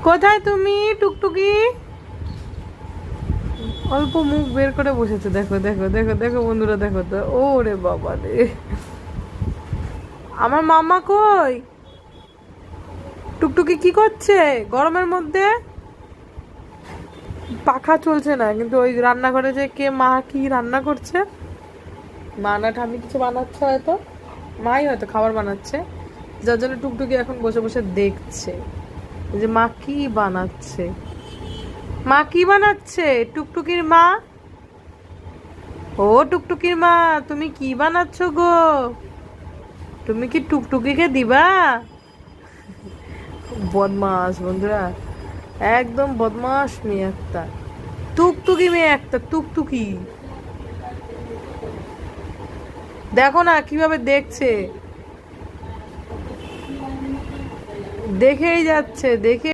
কোথায় তুমি টুকটুকি? অল্প মুখ বের করে বসেছে, দেখো দেখো দেখো দেখো বন্ধুরা, দেখো তো। ওরে বাবা রে, আমার মামা কই? টুকটুকি কি করছে গরমের মধ্যে? পাখা চলছে না, কিন্তু ওই রান্নাঘরে যে কে মা কি রান্না করছে, মা না ঠাম্মি কিছু বানাচ্ছে হয়তো, মাই হয়তো খাবার বানাচ্ছে, যার জন্য টুকটুকি এখন বসে বসে দেখছে যে মা কি বানাচ্ছে। মা কি বানাচ্ছে টুকটুকির মা? ও টুকটুকির মা, তুমি কি বানাচ্ছ গো? তুমি কি টুকটুকিকে দিবা? বদমাস বন্ধুরা, একদম বদমাস মেয়ে একটা, টুকটুকি মেয়ে একটা, টুকটুকি। দেখো না কিভাবে দেখছে, দেখেই যাচ্ছে দেখে।